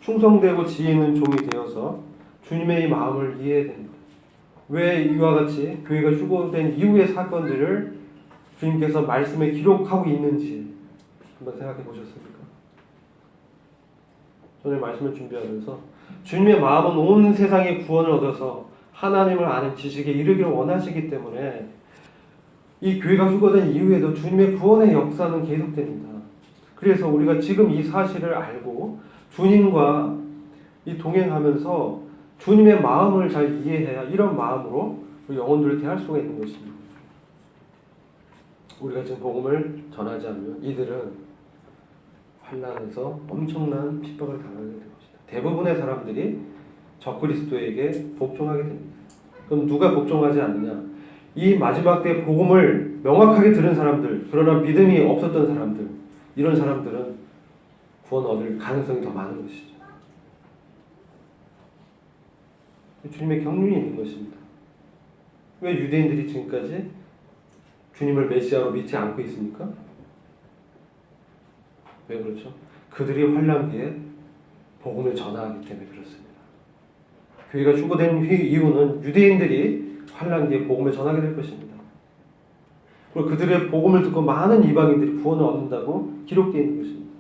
충성되고 지혜 있는 종이 되어서 주님의 이 마음을 이해해야 됩니다. 왜 이와 같이 교회가 휴거된 이후의 사건들을 주님께서 말씀에 기록하고 있는지 한번 생각해 보셨습니까? 오늘 말씀을 준비하면서 주님의 마음은 온 세상의 구원을 얻어서 하나님을 아는 지식에 이르기를 원하시기 때문에 이 교회가 휴거된 이후에도 주님의 구원의 역사는 계속됩니다. 그래서 우리가 지금 이 사실을 알고 주님과 이 동행하면서 주님의 마음을 잘 이해해야 이런 마음으로 우리 영혼들을 대할 수가 있는 것입니다. 우리가 지금 복음을 전하지 않으면 이들은 환난에서 엄청난 핍박을 당하게 될 것이다. 대부분의 사람들이 적그리스도에게 복종하게 됩니다. 그럼 누가 복종하지 않느냐? 이 마지막 때 복음을 명확하게 들은 사람들, 그러나 믿음이 없었던 사람들, 이런 사람들은 구원 얻을 가능성이 더 많은 것이죠. 주님의 경륜이 있는 것입니다. 왜 유대인들이 지금까지 주님을 메시아로 믿지 않고 있습니까? 왜 그렇죠? 그들이 환란기에 복음을 전하기 때문에 그렇습니다. 교회가 휴거된 이유는 유대인들이 환란기에 복음을 전하게 될 것입니다. 그리고 그들의 복음을 듣고 많은 이방인들이 구원을 얻는다고 기록되어 있는 것입니다.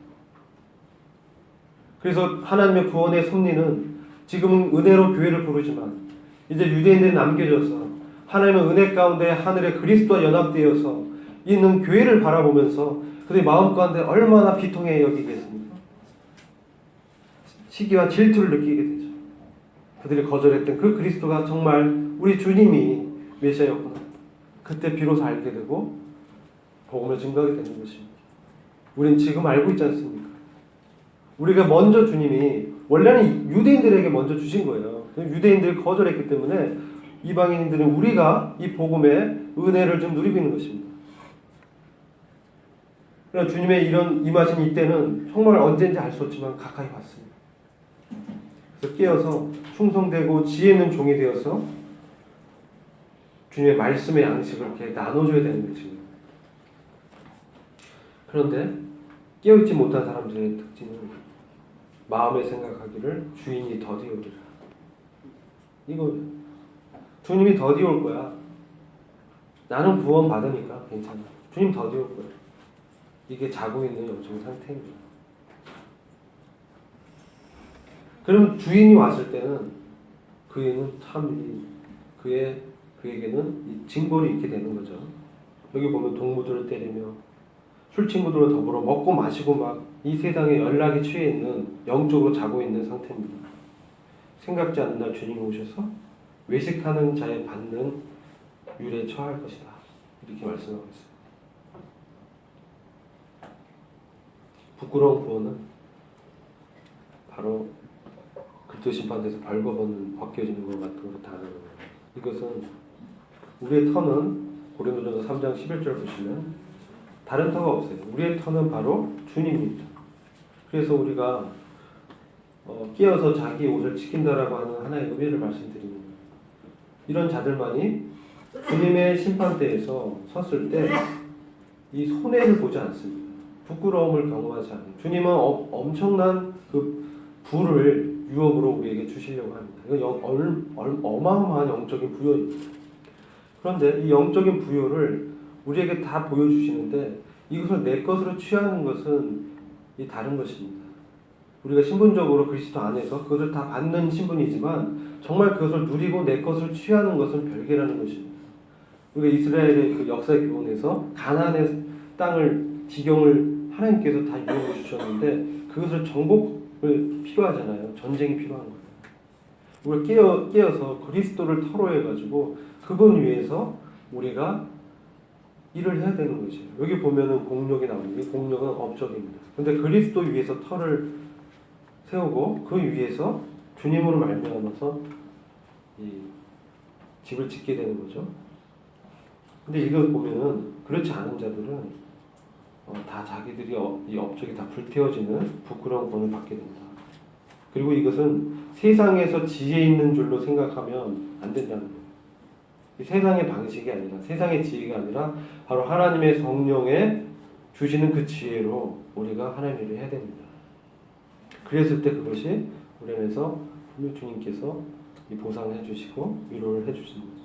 그래서 하나님의 구원의 섭리는 지금은 은혜로 교회를 부르지만 이제 유대인들이 남겨져서 하나님의 은혜 가운데 하늘의 그리스도와 연합되어서 있는 교회를 바라보면서 그들의 마음 가운데 얼마나 비통해 여기겠습니까? 시기와 질투를 느끼게 되죠. 그들이 거절했던 그 그리스도가 정말 우리 주님이 메시아였구나. 그때 비로소 알게 되고 복음을 증거하게 되는 것입니다. 우리는 지금 알고 있지 않습니까? 우리가 먼저 주님이 원래는 유대인들에게 먼저 주신 거예요. 유대인들이 거절했기 때문에 이방인들은 우리가 이 복음의 은혜를 좀 누리고 있는 것입니다. 그러나 주님의 이런 임하신 이때는 정말 언제인지 알 수 없지만 가까이 왔습니다. 그래서 깨어서 충성되고 지혜 있는 종이 되어서 주님의 말씀의 양식을 이렇게 나눠줘야 되는 거죠. 그런데 깨어있지 못한 사람들의 특징은 마음에 생각하기를 주인이 더디오리라. 이거 주님이 더디올 거야. 나는 구원 받으니까 괜찮아. 주님 더디올 거야. 이게 자고 있는 영적 상태입니다. 그럼 주인이 왔을 때는 그에는 참 그에게는 이 징벌이 있게 되는 거죠. 여기 보면 동무들을 때리며 술 친구들과 더불어 먹고 마시고 막 이 세상에 연락에 취해 있는 영적으로 자고 있는 상태입니다. 생각지 않는 날 주님이 오셔서 외식하는 자에 받는 율에 처할 것이다. 이렇게 말씀하고 있습니다. 부끄러운 구원은 바로 그리스도 심판대에서 벗겨지는 것 같은 것 다른 거예요. 이것은 우리의 터는 고린도전서 3장 11절 보시면 다른 터가 없어요. 우리의 터는 바로 주님입니다. 그래서 우리가 끼어서 자기 옷을 지킨다라고 하는 하나의 의미를 말씀드립니다. 이런 자들만이 주님의 심판대에서 섰을 때 이 손해를 보지 않습니다. 부끄러움을 경험하지 않아요. 주님은 엄청난 그 부를 유업으로 우리에게 주시려고 합니다. 이건 어마어마한 영적인 부여입니다. 그런데 이 영적인 부여를 우리에게 다 보여주시는데 이것을 내 것으로 취하는 것은 이 다른 것입니다. 우리가 신분적으로 그리스도 안에서 그것을 다 받는 신분이지만 정말 그것을 누리고 내 것을 취하는 것은 별개라는 것입니다. 우리가 이스라엘의 그 역사의 교훈에서 가나안의 땅을 지경을 하나님께서 다 이루어 주셨는데 그것을 정복을 필요하잖아요. 전쟁이 필요한 거예요. 우리가 깨어서 그리스도를 터로해 가지고 그분 위해서 우리가 일을 해야 되는 거죠. 여기 보면은 공력이 나오는데 이 공력은 업적입니다. 근데 그리스도 위에서 터를 세우고 그 위에서 주님으로 말미암아서 이 집을 짓게 되는 거죠. 근데 이걸 보면은 그렇지 않은 자들은 다 자기들이 이 업적이 다 불태워지는 부끄러운 본을 받게 됩니다. 그리고 이것은 세상에서 지혜 있는 줄로 생각하면 안 된다는 거예요. 이 세상의 방식이 아니라 세상의 지혜가 아니라 바로 하나님의 성령에 주시는 그 지혜로 우리가 하나님 일을 해야 됩니다. 그랬을 때 그것이 우리 안에서 주님께서 이 보상을 해주시고 위로를 해주시는 거죠.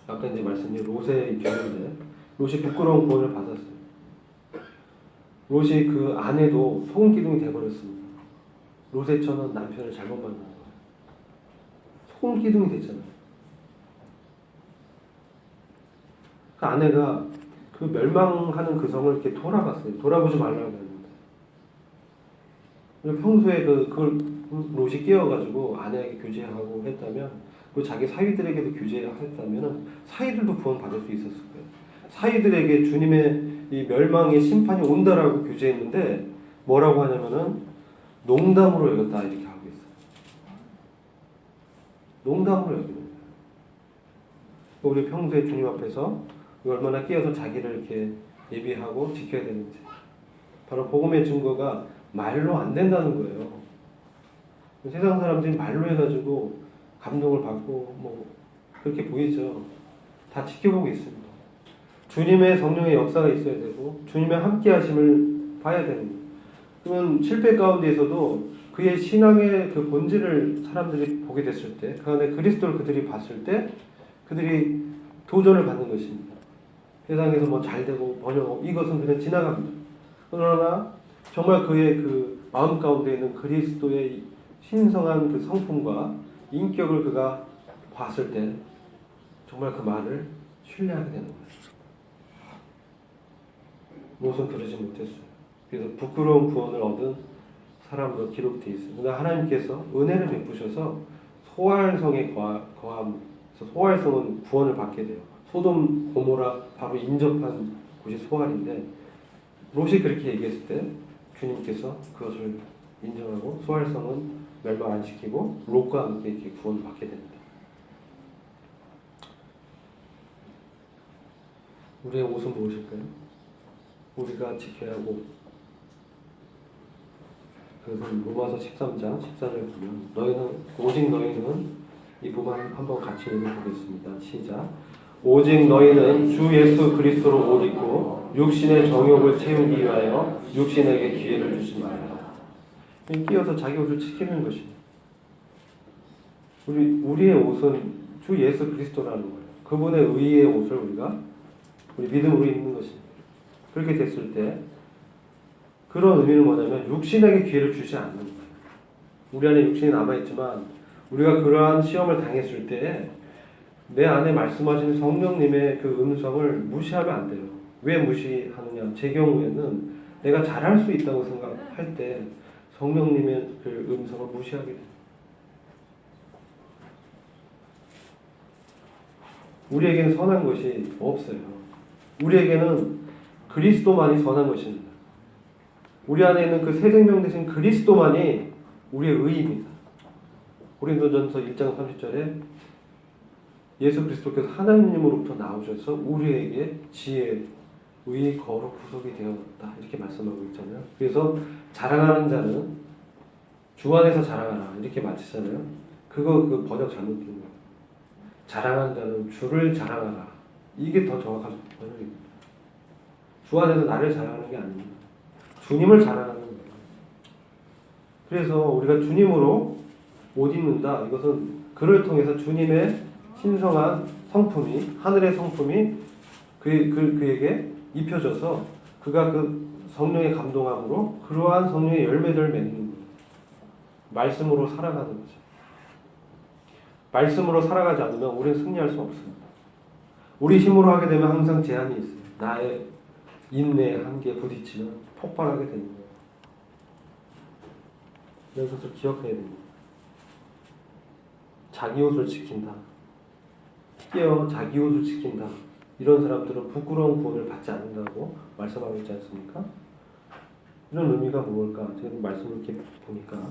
아까 이제 말씀드린 롯의 경우인데 롯이 부끄러운 구원을 받았어요. 롯이 그 아내도 소금 기둥이 돼버렸습니다. 롯의 처는 남편을 잘못 만난 거예요. 소금 기둥이 됐잖아요. 그 아내가 그 멸망하는 그 성을 이렇게 돌아봤어요. 돌아보지 말라고 했는데 평소에 그걸 롯이 깨어가지고 아내에게 교제하고 했다면 그 자기 사위들에게도 교제했다면 사위들도 구원 받을 수 있었을 거예요. 사위들에게 주님의 이 멸망의 심판이 온다라고 교제했는데 뭐라고 하냐면은 농담으로 여겼다 이렇게 하고 있어요. 농담으로 여기는 거예요. 우리 평소에 주님 앞에서 얼마나 깨어서 자기를 이렇게 예비하고 지켜야 되는지. 바로 복음의 증거가 말로 안 된다는 거예요. 세상 사람들이 말로 해가지고 감동을 받고 뭐 그렇게 보이죠. 다 지켜보고 있습니다. 주님의 성령의 역사가 있어야 되고 주님의 함께하심을 봐야 되는 거예요. 그러면 실패 가운데에서도 그의 신앙의 그 본질을 사람들이 보게 됐을 때, 그 안에 그리스도를 그들이 봤을 때, 그들이 도전을 받는 것입니다. 세상에서 뭐 잘되고 번영하고 이것은 그냥 지나갑니다. 그러나 정말 그의 그 마음 가운데 있는 그리스도의 신성한 그 성품과 인격을 그가 봤을 때 정말 그 말을 신뢰하게 되는 거예요. 롯은 그러지 못했어요. 그래서 부끄러운 구원을 얻은 사람으로 기록되어 있습니다. 그러나 하나님께서 은혜를 베푸셔서 소활성에 거함, 소활성은 구원을 받게 돼요. 소돔 고모라 바로 인접한 곳이 소활인데 롯이 그렇게 얘기했을 때 주님께서 그것을 인정하고 소활성은 멸망 안 시키고 롯과 함께 이렇게 구원을 받게 됩니다. 우리의 옷은 무엇일까요? 우리가 지켜야 할 옷. 그것은 로마서 13장 14절 보면 오직 너희는 이 부분 한번 같이 읽어보겠습니다. 시작. 오직 너희는 주 예수 그리스도로 옷 입고 육신의 정욕을 채우기 위하여 육신에게 기회를 주지 말라. 끼어서 자기 옷을 지키는 것입니다. 우리의 옷은 주 예수 그리스도라는 거예요. 그분의 의의 옷을 우리 믿음으로 입는 것입니다. 그렇게 됐을 때 그런 의미는 뭐냐면 육신에게 기회를 주지 않는 거예요. 우리 안에 육신이 남아있지만 우리가 그러한 시험을 당했을 때 내 안에 말씀하시는 성령님의 그 음성을 무시하면 안 돼요. 왜 무시하느냐? 제 경우에는 내가 잘할 수 있다고 생각할 때 성령님의 그 음성을 무시하게 돼요. 우리에게는 선한 것이 없어요. 우리에게는 그리스도만이 선한 것입니다. 우리 안에 있는 그 새 생명 되신 그리스도만이 우리의 의입니다. 고린도전서 1장 30절에 예수 그리스도께서 하나님으로부터 나오셔서 우리에게 지혜, 의의 거로 구속이 되었다 이렇게 말씀하고 있잖아요. 그래서 자랑하는 자는 주 안에서 자랑하라 이렇게 맞추잖아요. 그 번역 잘못된 거예요. 자랑하는 자는 주를 자랑하라 이게 더 정확한 번역입니다. 주 안에서 나를 자랑하는 게 아닙니다. 주님을 자랑하는 거예요. 그래서 우리가 주님으로 옷 입는다. 이것은 그를 통해서 주님의 신성한 성품이 하늘의 성품이 그에게 입혀져서 그가 그 성령의 감동함으로 그러한 성령의 열매들을 맺는 거예요. 말씀으로 살아가는 거죠. 말씀으로 살아가지 않으면 우리는 승리할 수 없습니다. 우리 힘으로 하게 되면 항상 제한이 있어요. 나의 인내 한계에 부딪히면 폭발하게 되는 거예요. 이런 것을 기억해야 됩니다. 자기 옷을 지킨다. 깨어 자기 옷을 지킨다. 이런 사람들은 부끄러운 구원을 받지 않는다고 말씀하고 있지 않습니까? 이런 의미가 무엇일까? 제가 말씀을 이렇게 보니까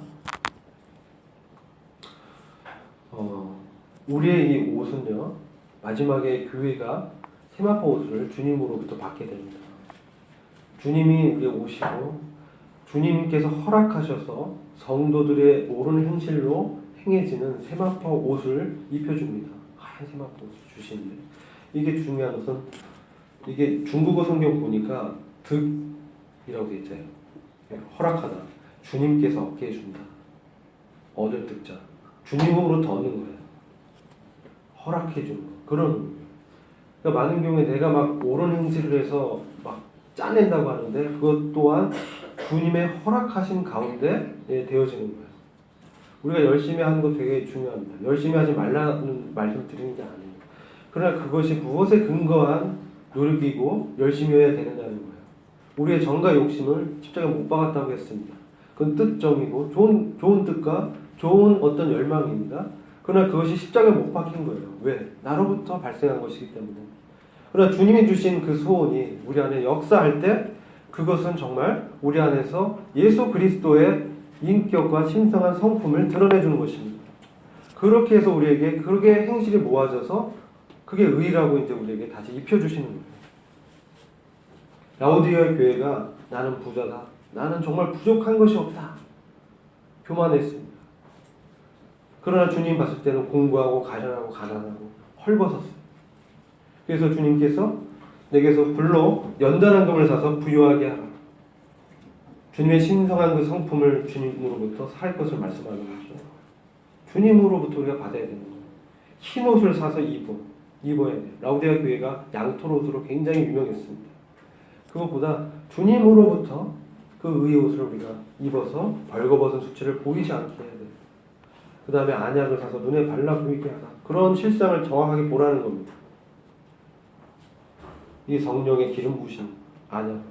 우리의 이 옷은요 마지막에 교회가 세마포 옷을 주님으로부터 받게 됩니다. 주님이 우리의 옷이고 주님께서 허락하셔서 성도들의 옳은 행실로 행해지는 세마포 옷을 입혀줍니다. 하얀 세마포 옷을 주시는데 이게 중요한 것은 이게 중국어 성경 보니까 득이라고 되어 있잖아요. 허락하다. 주님께서 얻게 해준다. 얻을 득자. 주님으로부터 얻는 거예요. 허락해준 거. 그런 의미예요. 그러니까 많은 경우에 내가 막 옳은 행실을 해서 막 짜낸다고 하는데 그것 또한 주님의 허락하신 가운데 되어지는 거예요. 우리가 열심히 하는 거 되게 중요합니다. 열심히 하지 말라는 말씀 드리는 게 아니에요. 그러나 그것이 무엇에 근거한 노력이고 열심히 해야 되느냐는 거예요. 우리의 정과 욕심을 십자가에 못 박았다고 했습니다. 그건 뜻정이고 좋은 뜻과 좋은 어떤 열망입니다. 그러나 그것이 십자가에 못 박힌 거예요. 왜? 나로부터 발생한 것이기 때문에. 그러나 주님이 주신 그 소원이 우리 안에 역사할 때 그것은 정말 우리 안에서 예수 그리스도의 인격과 신성한 성품을 드러내주는 것입니다. 그렇게 해서 우리에게 그렇게 행실이 모아져서 그게 의라고 이제 우리에게 다시 입혀주시는 거예요. 라오디게아 교회가 나는 부자다. 나는 정말 부족한 것이 없다. 교만했습니다. 그러나 주님 봤을 때는 공부하고 가련하고 가난하고 헐벗었어요. 그래서 주님께서 내게서 불로 연단한 금을 사서 부유하게 하라. 주님의 신성한 그 성품을 주님으로부터 살 것을 말씀하는 거죠. 주님으로부터 우리가 받아야 되는 거예요. 흰 옷을 사서 입어야 돼요. 라오디게아 교회가 양털 옷으로 굉장히 유명했습니다. 그것보다 주님으로부터 그 의의 옷을 우리가 입어서 벌거벗은 수치를 보이지 않게 해야 돼요. 그 다음에 안약을 사서 눈에 발라 보이게 하라. 그런 실상을 정확하게 보라는 겁니다. 이 성령의 기름 부으심, 안약.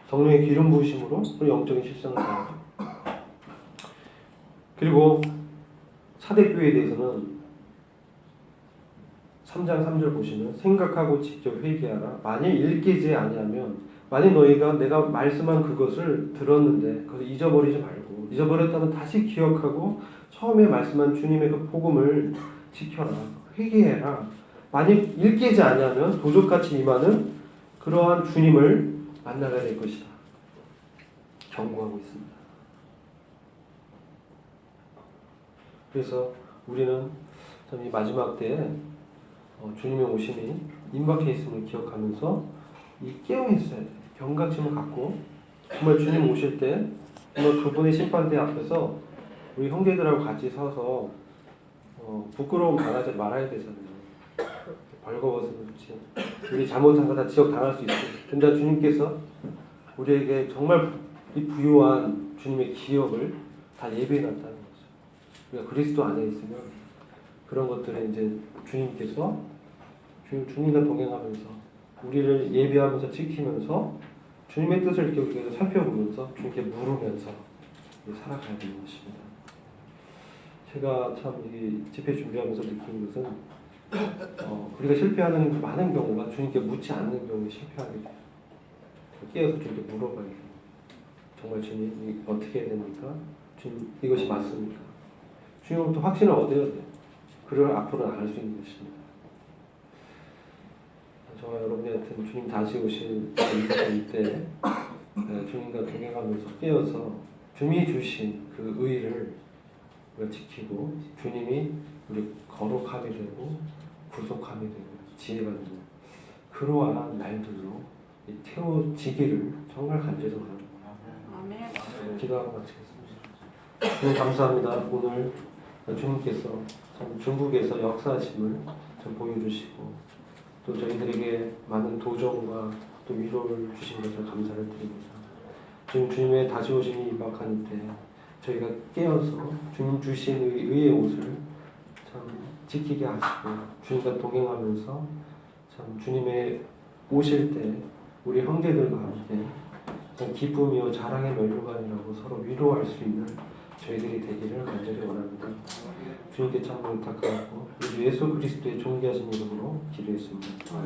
성령의 기름 부으심으로 그 영적인 실상을 보여요. 그리고 사대교회에 대해서는 3장 3절 보시면 생각하고 직접 회개하라. 만일 일깨지 아니하면 만일 너희가 내가 말씀한 그것을 들었는데 그것을 잊어버리지 말고 잊어버렸다면 다시 기억하고 처음에 말씀한 주님의 그 복음을 지켜라. 회개해라. 만일 일깨지 아니하면 도적같이 임하는 그러한 주님을 만나게 될 것이다. 경고하고 있습니다. 그래서 우리는 참 이 마지막 때에 주님의 오심이 임박해 있음을 기억하면서 이 깨어 있어야 돼요. 경각심을 갖고 정말 주님 오실 때 정말 그분의 심판대 앞에서 우리 형제들하고 같이 서서 부끄러움 당하지 말아야 되잖아요. 벌거벗은 그렇지. 우리 잘못한 거 다 지적당할 수 있어요. 근데 주님께서 우리에게 정말 이 부유한 주님의 기업을 다 예배해놨다는 거죠. 우리가 그리스도 안에 있으면 그런 것들을 이제 주님께서 주님과 동행하면서 우리를 예배하면서 지키면서 주님의 뜻을 이렇게 우리가 살펴보면서 주님께 물으면서 살아가야 되는 것입니다. 제가 참 이 집회 준비하면서 느낀 것은 우리가 실패하는 많은 경우가 주님께 묻지 않는 경우에 실패하게 돼요. 깨어서 주님께 물어봐야 돼요. 정말 주님 어떻게 해야 됩니까? 주님 이것이 맞습니까? 주님으로부터 확신을 얻어야 돼요. 그를 앞으로 나갈 수 있는 것입니다. 저와 여러분들한테는 주님 다시 오실 이때 주님과 동행하면서 깨어서 주님이 주신 그 의를 우리가 지키고 주님이 우리 거룩함이 되고 구속함이 되고 지혜가 되고 그러한 날들로 태워지기를 정말 간절히 바랍니다. 기도하고 마치겠습니다. 주님 감사합니다. 오늘 주님께서 참 중국에서 역사하심을 참 보여주시고 또 저희들에게 많은 도전과 또 위로를 주신 것을 감사를 드립니다. 주님의 다시 오심이 임박하는 때 저희가 깨어서 주님 주신 의의 옷을 참 지키게 하시고 주님과 동행하면서 참 주님의 오실 때 우리 형제들과 함께 참 기쁨이요 자랑의 멸류관이라고 서로 위로할 수 있는 저희들이 되기를 간절히 원합니다. 주님께 참 부탁하고 우리 예수 그리스도의 존귀하신 이름으로 기도했습니다.